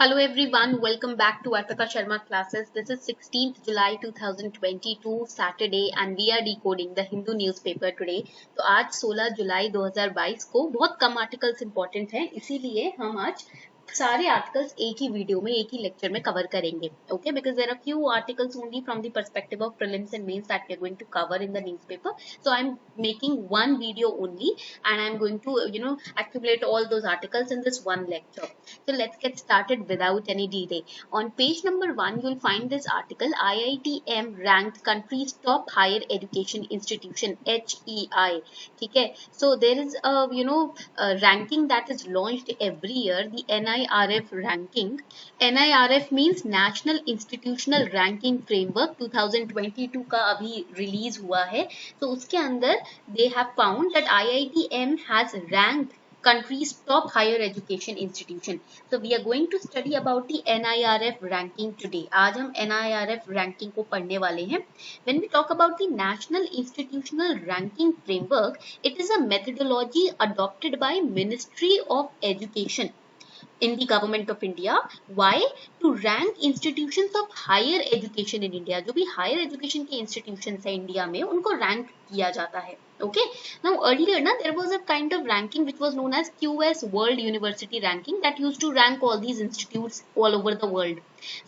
Hello everyone, welcome back to Arpita Sharma classes. This is 16th July 2022 Saturday and we are decoding the Hindu newspaper today. तो आज 16 जुलाई 2022 को बहुत कम articles important हैं, इसीलिए हम आज सारे आर्टिकल्स एक ही वीडियो में एक ही लेक्चर में कवर करेंगे. Okay, because there are few articles only from the perspective of prelims and mains that we are going to cover in the newspaper. So I'm making one video only and I'm going to accumulate all those articles in this one lecture. So let's get started without any delay. On page number 1 you'll find this article, IITM ranked country's top higher education institution, HEI. Okay, so there is a ranking that is launched every year, the NIRF ranking. NIRF means National Institutional Ranking Framework. 2022 का अभी release हुआ है. तो उसके अंदर they have found that IITM has ranked country's top higher education institution. So we are going to study about the NIRF ranking today. आज हम NIRF ranking को पढ़ने वाले हैं. When we talk about the National Institutional Ranking Framework, it is a methodology adopted by Ministry of Education in the government of India. Why? To rank institutions of higher education in India. जो भी higher education के institutions है India में उनको rank किया जाता है. Okay. Now earlier there was a kind of ranking which was known as QS World University Ranking that used to rank all these institutes all over the world.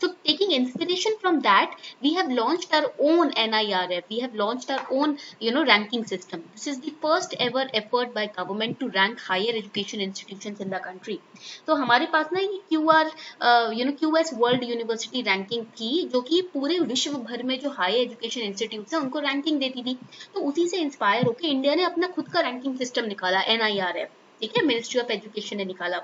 So taking inspiration from that, we have launched our own NIRF. We have launched our own ranking system. This is the first ever effort by government to rank higher education institutions in the country. तो हमारे पास ना ये QS World University Ranking थी जो कि पूरे विश्व भर में जो हायर एजुकेशन इंस्टीट्यूट्स हैं उनको रैंकिंग देती थी. तो उसी से इंस्पायर होकर इंडिया ने अपना खुद का रैंकिंग सिस्टम निकाला, NIRF. ठीक है, मिनिस्ट्री ऑफ एजुकेशन ने निकाला.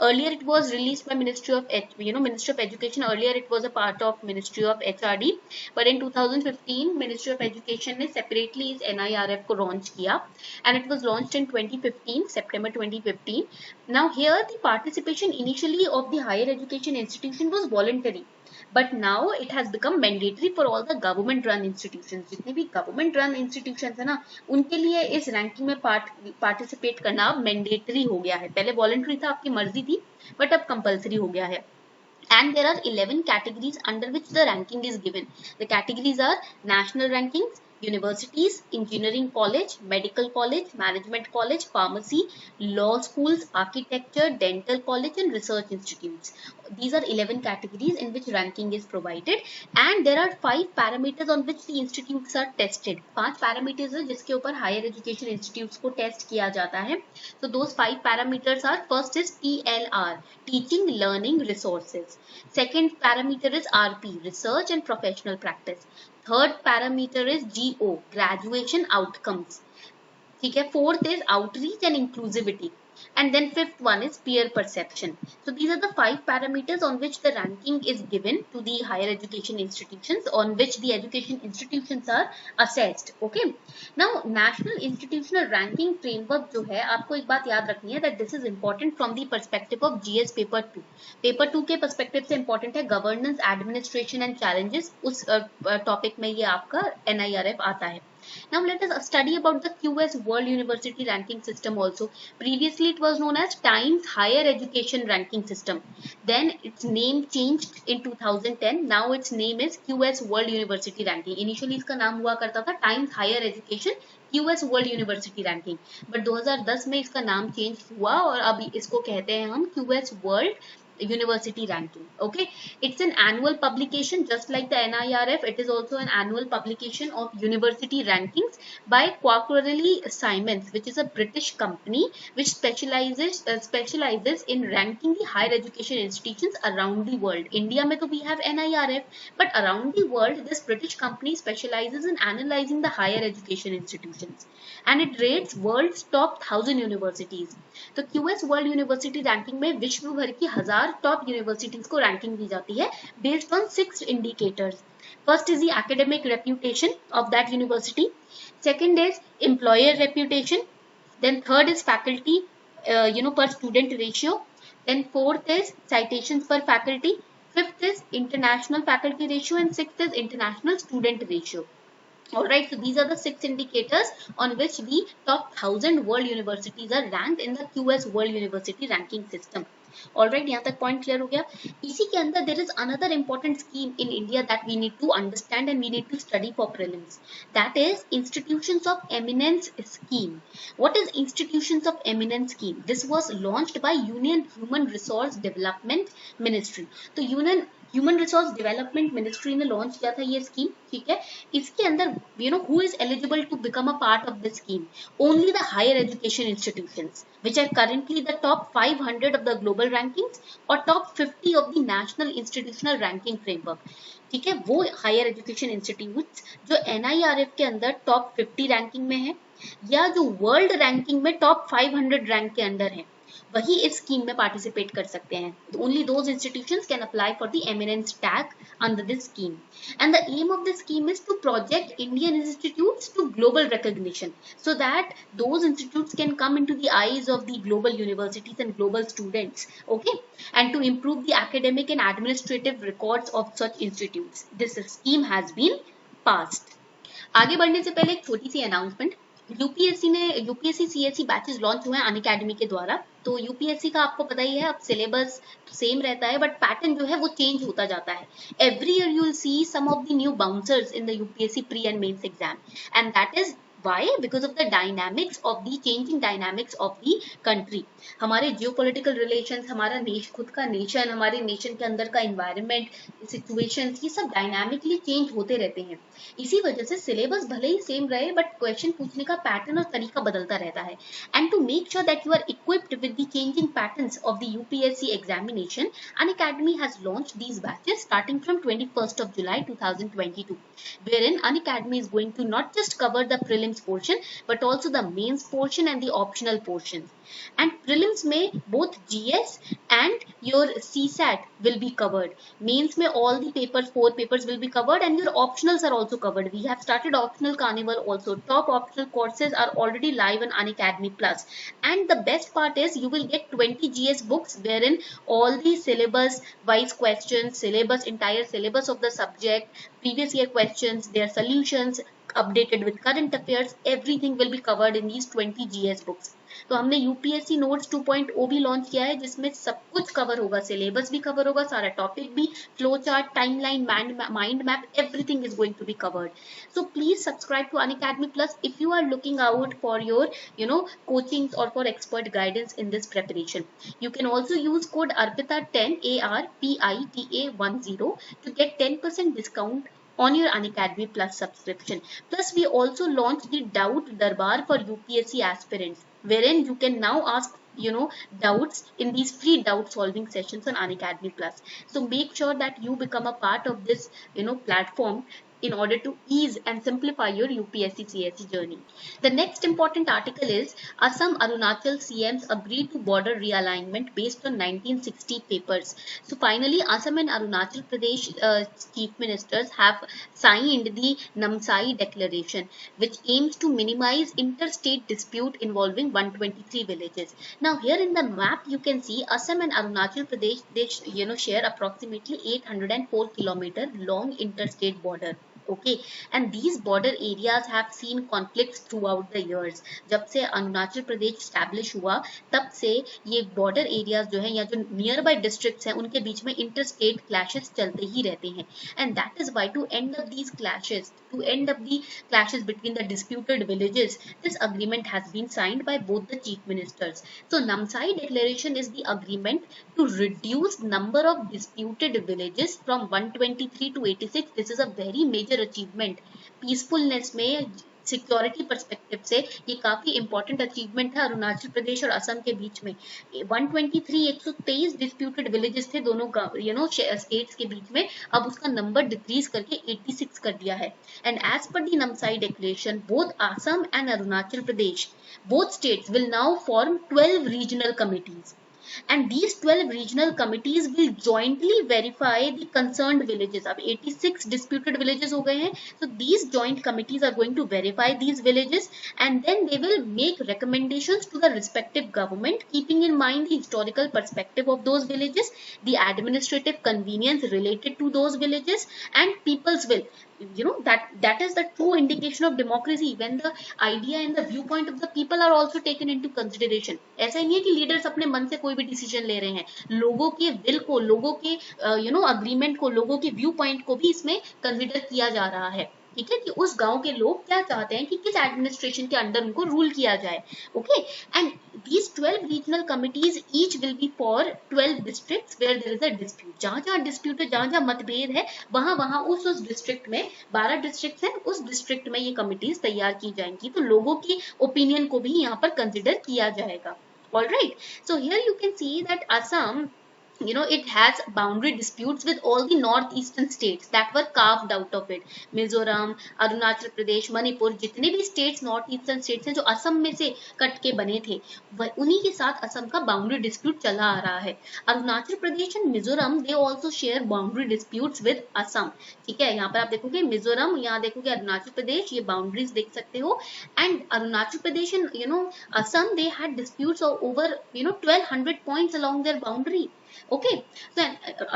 Earlier it was released by ministry of education. Earlier it was a part of ministry of HRD, but in 2015 ministry of education ने सेपरेटली इस NIRF को लॉन्च किया and it was launched in 2015, September 2015. Now here the participation initially of the higher education institution was voluntary, but now it has become mandatory for all the government run institutions. जितने भी government run institutions है ना उनके लिए इस ranking में participate करना mandatory हो गया है. पहले वॉलंटरी था, आपकी मर्जी थी, बट अब कंपल्सरी हो गया है. And there are 11 categories under which the ranking is given. The categories are national rankings, universities, engineering college, medical college, management college, pharmacy, law schools, architecture, dental college and research institutes. These are 11 categories in which ranking is provided and there are 5 parameters on which the institutes are tested. 5 parameters है जिसके ऊपर higher education institutes को test किया जाता है. So those 5 parameters are, first is TLR, teaching learning resources. Second parameter is RP, research and professional practice. Third parameter is GO, graduation outcomes. ठीक है. Fourth is outreach and inclusivity. And then fifth one is peer perception. So these are the 5 parameters on which the ranking is given to the higher education institutions, on which the education institutions are assessed. Okay. Now national institutional ranking framework जो है, आपको एक बात याद रखनी है that this is important from the perspective of GS paper 2. Paper 2 के perspective से इंपॉर्टेंट है गवर्नेंस, एडमिनिस्ट्रेशन एंड चैलेंजेस. उस टॉपिक में ये आपका NIRF आता है. Now let us study about the QS World University Ranking System also. Previously it was known as Times Higher Education Ranking System. Then its name changed in 2010. Now its name is QS World University Ranking. Initially इसका नाम हुआ करता था Times Higher Education QS World University Ranking. But 2010 में इसका नाम change हुआ और अभी इसको कहते हैं हम QS World University Ranking. Okay, it's an annual publication just like the NIRF. It is also an annual publication of university rankings by Quarterly Simons, which is a British company which specializes in ranking the higher education institutions around the world. India में तो we have NIRF, but around the world this British company specializes in analyzing the higher education institutions and it rates world's top 1000 universities. तो QS World University Ranking में विश्व भर की 1000 top universities को ranking दी जाती है based on 6 indicators. First is the academic reputation of that university. Second is employer reputation. Then third is faculty per student ratio. Then fourth is citations per faculty. Fifth is international faculty ratio and sixth is international student ratio. Alright, so these are the 6 indicators on which the top 1000 world universities are ranked in the QS World University Ranking System. Alright, यहाँ तक point clear हो गया। इसी के अंदर there is another important scheme in India that we need to understand and we need to study for prelims, that is institutions of eminence scheme. What is institutions of eminence scheme? This was launched by union human resource development ministry. तो union human resource development ministry ने launch किया था ये scheme, ठीक है। इसके अंदर who is eligible to become a part of this scheme? Only the higher education institutions which are currently the top 500 of the global rankings और top 50 of the national institutional ranking framework, ठीक है। वो higher education institute जो NIRF के अंदर top 50 ranking में है या जो वर्ल्ड रैंकिंग में टॉप 500 रैंक के अंदर है, वही इस स्कीम में पार्टिसिपेट कर सकते हैं। Only those institutions can apply for the eminence tag under this scheme and the aim of this scheme is to project Indian institutes to global recognition so that those institutes can come into the eyes of the global universities and global students, okay, and to improve the academic and administrative records of such institutes. This scheme has been passed. आगे बढ़ने से पहले एक छोटी सी announcement, UPSC CSC batches launch हुए हैं Unacademy के द्वारा। तो यूपीएससी का आपको पता ही है, अब सिलेबस सेम रहता है बट पैटर्न जो है वो चेंज होता जाता है। Every year you will see some of the new bouncers in the UPSC pre and mains exam and that is Why? Because of the dynamics of the changing dynamics of the country. हमारे geopolitical relations, हमारा खुद का nation, हमारे nation के अंदर का environment, situations, ये सब dynamically change होते रहते हैं। इसी वजह से सिलेबस भले ही सेम रहे बट क्वेश्चन पूछने का पैटर्न और तरीका बदलता रहता है। And to make sure that you are equipped with the changing patterns of the UPSC examination, Unacademy has launched these batches starting from 21st of July 2022, wherein Unacademy is going to not just cover the prelims portion but also the mains portion and the optional portion. And prelims में both GS and your CSAT will be covered. Mains में all the papers, 4 papers will be covered and your optionals are also covered. We have started optional carnival also. Top optional courses are already live on Unacademy Plus. And the best part is you will get 20 GS books wherein all the syllabus wise questions, entire syllabus of the subject, previous year questions, their solutions, updated with current affairs, everything will be covered in these 20 GS books. तो हमने UPSC notes 2.0 भी launch किया है जिसमें सब कुछ cover होगा, syllabus भी कवर होगा, सारा टॉपिक भी, flow chart, timeline, mind map, everything is going to be covered. So please subscribe to Unacademy plus if you are looking out for your coachings or for expert guidance in this preparation. You can also use code ARPITA10 ARPITA10 to get 10% discount on your Unacademy Plus subscription. Plus we also launched the Doubt Darbar for UPSC aspirants wherein you can now ask doubts in these free doubt solving sessions on Unacademy Plus. So make sure that you become a part of this platform in order to ease and simplify your UPSC CSE journey. The next important article is Assam Arunachal CMs agreed to border realignment based on 1960 papers. So finally Assam and Arunachal Pradesh chief ministers have signed the Namsai declaration which aims to minimize interstate dispute involving 123 villages. Now here in the map you can see Assam and Arunachal Pradesh, they share approximately 804 kilometer long interstate border. Okay, and these border areas have seen conflicts throughout the years. जब से Arunachal Pradesh establish हुआ तब से ये border areas जो है या जो नियर बाय डिस्ट्रिक्ट्स हैं उनके बीच में इंटरस्टेट क्लैशेस चलते ही रहते हैं. And that is why to end up these clashes, to end up the clashes between the disputed villages, this agreement has been signed by both the chief ministers. So Namsai declaration is the agreement to reduce number of disputed villages from 123 to 86. This is a very major achievement. Peacefulness में security perspective से ये काफी important achievement है अरुणाचल प्रदेश और असम के बीच में. 123 disputed villages थे दोनों स्टेट्स के बीच में, अब उसका नंबर डिक्रीज करके 86 कर दिया है. And as per the Namsai declaration both Assam and Arunachal Pradesh, both states will now form 12 regional committees. And these 12 regional committees will jointly verify the concerned villages. अब 86 disputed villages हो गए हैं, so these joint committees are going to verify these villages and then they will make recommendations to the respective government keeping in mind the historical perspective of those villages, the administrative convenience related to those villages and people's will. that is the true indication of democracy, when the idea and the viewpoint of the people are also taken into consideration. ऐसा नहीं है कि leaders अपने मन से कोई भी decision ले रहे हैं, लोगों के विल को, लोगों के अग्रीमेंट को, लोगों के व्यू पॉइंट को भी इसमें कंसिडर किया जा रहा है। ठीक है, कि उस गांव के लोग क्या चाहते हैं कि किस एडमिनिस्ट्रेशन के अंडर उनको रूल किया जाए। Okay, and these 12 regional committees each will be for 12 districts where there is a dispute। जहां जहां डिस्प्यूट है, जहां जहां मतभेद है, वहां वहां उस डिस्ट्रिक्ट में 12 डिस्ट्रिक्ट हैं, उस डिस्ट्रिक्ट में ये कमिटीज तैयार की जाएंगी। तो लोगों की ओपिनियन को भी यहाँ पर कंसिडर किया जाएगा। Alright, so here you can see that Assam, it has boundary disputes with all the northeastern states that were carved out of it। Mizoram, Arunachal Pradesh, Manipur, जितने भी स्टेट्स नॉर्थ ईस्टर्न स्टेट्स हैं जो असम में से कट के बने थे, उन्हीं के साथ असम का बाउंड्री डिस्प्यूट चला आ रहा है। Arunachal Pradesh and Mizoram they also share boundary disputes with Assam. ठीक है, यहाँ पर आप देखोगे मिजोरम, यहाँ देखोगे अरुणाचल प्रदेश, ये बाउंड्रीज देख सकते हो। And Arunachal Pradesh and Assam, they had disputes over 1200 points along their boundary। Okay, so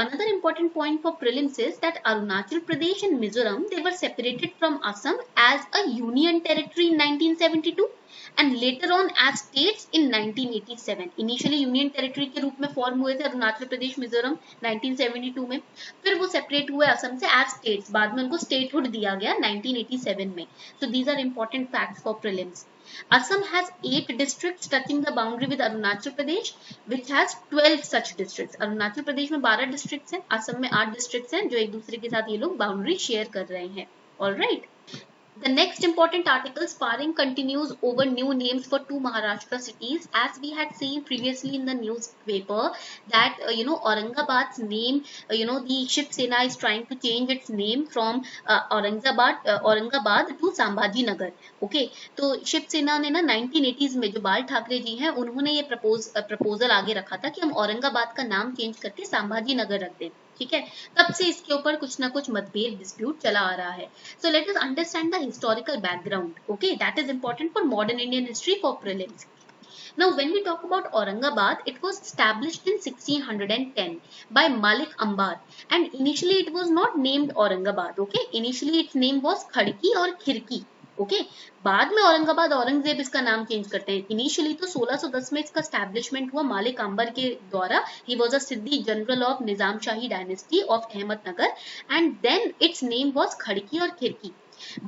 another important point for prelims is that Arunachal Pradesh and Mizoram, they were separated from Assam as a union territory in 1972 and later on as states in 1987। Initially union territory के रूप में form हुए थे अरुणाचल प्रदेश, मिजोरम 1972 में, फिर वो separate हुए असम से as states, बाद में उनको स्टेटहुड दिया गया 1987 में। So these are important facts for prelims। Assam has 8 districts touching the boundary with Arunachal Pradesh, which has 12 such districts। Arunachal Pradesh में 12 districts हैं, असम में 8 districts हैं, जो एक दूसरे के साथ ये लोग बाउंड्री शेयर कर रहे हैं। All right. The next important article, sparring continues over new names for 2 Maharashtra cities, as we had seen previously in the newspaper that Aurangabad's name, the Shiv Sena is trying to change its name from Aurangabad to Sambhaji Nagar। Okay, तो शिव सेना ने ना 1980s में, जो बाल ठाकरे जी हैं, उन्होंने ये प्रपोजल आगे रखा था कि हम औरंगाबाद का नाम चेंज करके संभाजी नगर रख दें। ठीक है, तब से इसके ऊपर कुछ ना कुछ मतभेद, डिस्प्यूट चला आ रहा है। So let us understand the historical background. Okay, that is important for modern Indian history for prelims. Now, when we talk about Aurangabad, it was established in 1610 by Malik Ambar, and initially it was not named Aurangabad. Okay, initially its name was Khadki or Khirki। Okay, बाद में औरंगाबाद, औरंगजेब इसका नाम change करते हैं। Initially तो 1610 में इसका establishment हुआ मालिक अंबर के द्वारा। He was a Siddi general of Nizam Shahi dynasty of Ahmednagar, and then its name was Khadki और Khirki.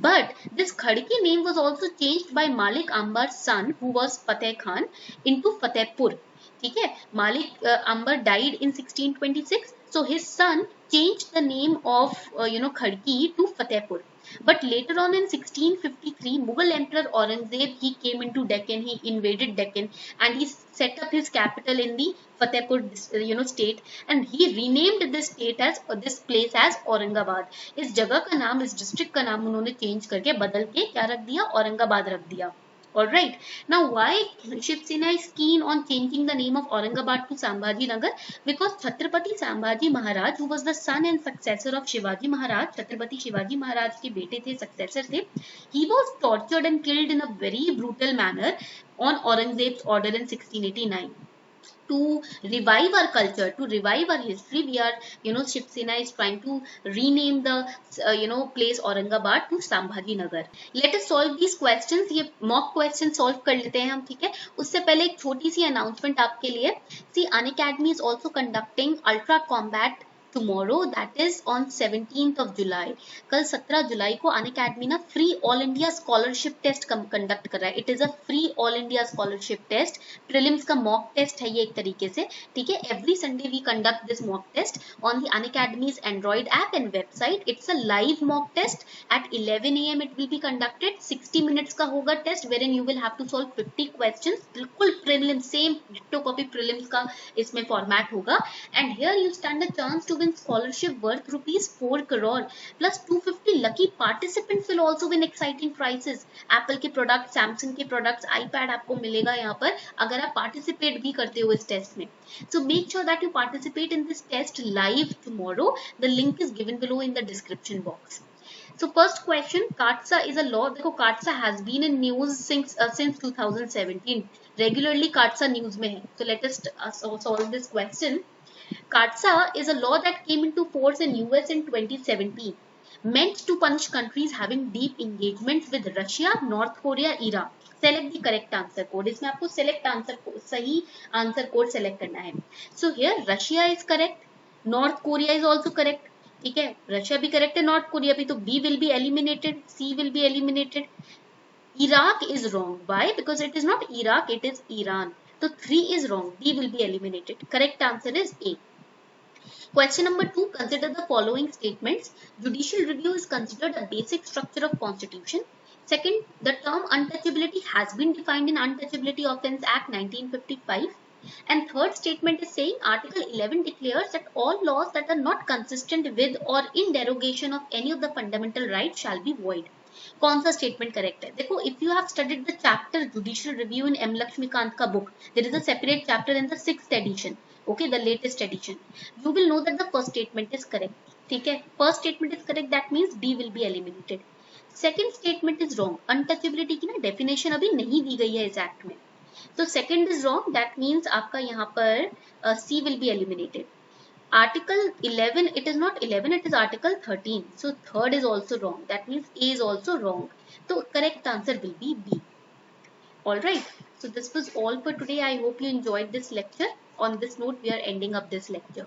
But this Khadki name was also changed by Malik Ambar's son, who was Fateh Khan, into Fatehpur। ठीक है, Malik Ambar died in 1626, so his son changed the name of Khadki to Fatehpur। But later on in 1653, Mughal Emperor Aurangzeb, he came into Deccan, he invaded Deccan, and he set up his capital in the Fatehpur state, and he renamed this state as this place as Aurangabad। इस जगह का नाम, इस district का नाम उन्होंने change करके, बदल के क्या रख दिया, औरंगाबाद रख दिया। Alright, now why Shiv Sena is keen on changing the name of Aurangabad to Sambhaji Nagar? Because Chhatrapati Sambhaji Maharaj, who was the son and successor of Shivaji Maharaj, Chhatrapati Shivaji Maharaj के बेटे थे, successor थे, he was tortured and killed in a very brutal manner on Aurangzeb's order in 1689। To revive our culture, to revive our history, we are, Shiv Sena is trying to rename the, place Aurangabad to Sambhaji Nagar। Let us solve these questions। ये mock questions solve कर लेते हैं हम। ठीक है, उससे पहले एक छोटी सी announcement आपके लिए। See, Unacademy is also conducting Ultra Combat tomorrow, that is on 17th of July। कल 17 जुलाई को Unacademy ना free all India scholarship test conduct कर रहा है। It is a free all India scholarship test, prelims का mock test है ये एक तरीके से। ठीक है, every Sunday we conduct this mock test on the Unacademy's Android app and website। It's a live mock test at 11 AM it will be conducted। 60 minutes का होगा test, wherein you will have to solve 50 questions। बिल्कुल prelims, same ditto copy prelims का इसमें format होगा। And here you stand a chance to scholarship worth rupees 4 crore plus 250 lucky participants will also win exciting prizes। Apple के product, Samsung के products, iPad आपको मिलेगा यहाँ पर अगर आप पार्टिसिपेट भी करते हो इस टेस्ट में। So make sure that you participate in this test live tomorrow। The link is given below in the description box। So first question, CATSA is a law। देखो CATSA has been in news since 2017। Regularly CATSA news में है। So let us solve this question। CATSA is a law that came into force in US in 2017, meant to punish countries having deep engagements with Russia, North Korea, Iran. Select the correct answer code. इसमें आपको select answer सही answer code select करना है. So here Russia is correct, North Korea is also correct. ठीक है, Russia भी correct है, north Korea भी, तो B will be eliminated, C will be eliminated. Iraq is wrong. Why? Because it is not Iraq, it is Iran. So 3 is wrong. D will be eliminated. Correct answer is A. Question number 2. Consider the following statements. Judicial review is considered a basic structure of constitution. Second, the term untouchability has been defined in Untouchability Offence Act 1955. And third statement is saying Article 11 declares that all laws that are not consistent with or in derogation of any of the fundamental rights shall be void. कौन सा statement correct है? देखो, if you have studied the chapter judicial review in M Laxmikanth का book, there is a separate chapter in the 6th edition, okay, the latest edition, you will know that the first statement is correct. ठीक है, first statement is correct, that means D will be eliminated. Second statement is wrong. untouchability की ना definition अभी नहीं दी गई है इस act में, तो second is wrong, that means आपका यहाँ पर C will be eliminated. Article 11, it is not 11, it is Article 13. So third is also wrong. That means A is also wrong. So correct answer will be B. Alright. So this was all for today. I hope you enjoyed this lecture. On this note, we are ending up this lecture.